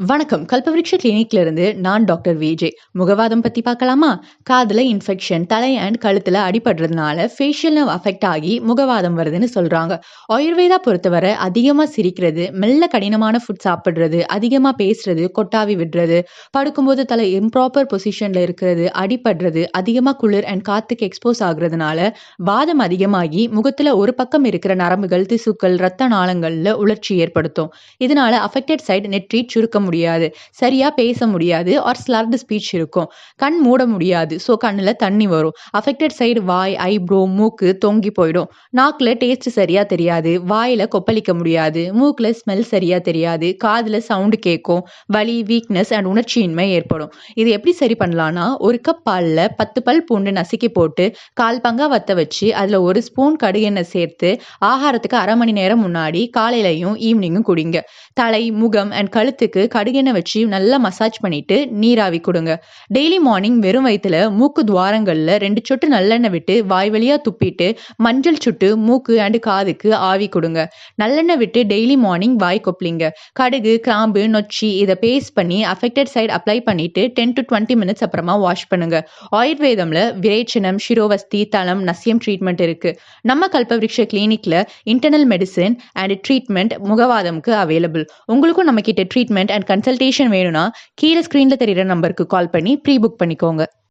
வணக்கம். கல்பவ்ருக்ஷ கிளினிக்ல இருந்து நான் டாக்டர் விஜே. முகவாதம் பத்தி பார்க்கலாமா? காதுல இன்ஃபெக்ஷன், தலை அண்ட் கழுத்துல அடிபடுறதுனால ஃபேஷியல் நர்வ் அஃபெக்ட் ஆகி முகவாதம் வருதுன்னு சொல்றாங்க. ஆயுர்வேதா பொறுத்தவரை அதிகமா சிரிக்கிறது, மெல்ல கடினமான ஃபுட் சாப்பிடுறது, அதிகமா பேசுறது, கொட்டாவி விடுறது, படுக்கும்போது தலை இம்ப்ராப்பர் பொசிஷன்ல இருக்கிறது, அடிபடுறது, அதிகமா குளிர் அண்ட் காத்துக்கு எக்ஸ்போஸ் ஆகுறதுனால வாதம் அதிகமாகி முகத்துல ஒரு பக்கம் இருக்கிற நரம்புகள், திசுக்கள், ரத்த நாளங்கள்ல உளர்ச்சி ஏற்படுத்தும். இதனால அஃபெக்டட் சைடு நெற்றி சுருக்க முடியாது, சரியா பேச முடியாது ஆர் ஸ்லர்டு ஸ்பீச் இருக்கும். கண் மூட முடியாது, ஸோ கண்ணுல தண்ணி வரும். அஃபெக்டட் சைடு வாய், ஐப்ரோ, மூக்கு தொங்கி போயிடும். நாக்குல டேஸ்ட் சரியா தெரியாது, வாயில கொப்பளிக்க முடியாது, மூக்குல ஸ்மெல் சரியா தெரியாது, காதுல சவுண்டு கேட்கும், வலி, வீக்னஸ் அண்ட் உணர்ச்சியின்மை ஏற்படும். இது எப்படி சரி பண்ணலாம்னா, ஒரு கப் பால்ல 10 பல் பூண்டு நசுக்கி போட்டு கால் பங்கா வத்த வச்சு அதுல 1 ஸ்பூன் கடுகெண்ணெய் சேர்த்து ஆகாரத்துக்கு 1/2 மணி நேரம் முன்னாடி காலையிலயும் ஈவினிங்கும் குடிங்க. தலை, முகம் அண்ட் கழுத்துக்கு கடுகெண்ணெய் வச்சு நல்லா மசாஜ் பண்ணிட்டு நீராவி கொடுங்க. டெய்லி மார்னிங் வெறும் வயித்துல மூக்கு துவாரங்கள்ல 2 சொட்டு நல்லெண்ணெய் விட்டு வாய் வழியா துப்பிட்டு மஞ்சள் சுட்டு மூக்கு அண்ட் காதுக்கு ஆவி கொடுங்க. நல்லெண்ணெய் விட்டு டெய்லி மார்னிங் வாய் கொப்பளிங்க. கடுகு, கிராம்பு, நொச்சி இதை பேஸ்ட் பண்ணி அஃபெக்டட் சைடு அப்ளை பண்ணிட்டு 10 to 20 மினிட்ஸ் அப்புறமா வாஷ் பண்ணுங்க. ஆயுர்வேதம்ல விரேச்சனம், சிரோவஸ்தி, தலம், நசியம் ட்ரீட்மெண்ட் இருக்கு. நம்ம கல்பவ்ருக்ஷ கிளினிக்ல இன்டர்னல் மெடிசின் அண்ட் ட்ரீட்மெண்ட் முகவாதம்க்கு அவைலபிள். உங்களுக்கும் நம்ம கிட்ட ட்ரீட்மெண்ட் அண்ட் கன்சல்டேஷன் வேணும்னா கீழே ஸ்கிரீன்ல தெரியுற நம்பருக்கு கால் பண்ணி ப்ரீ புக் பண்ணிக்கோங்க.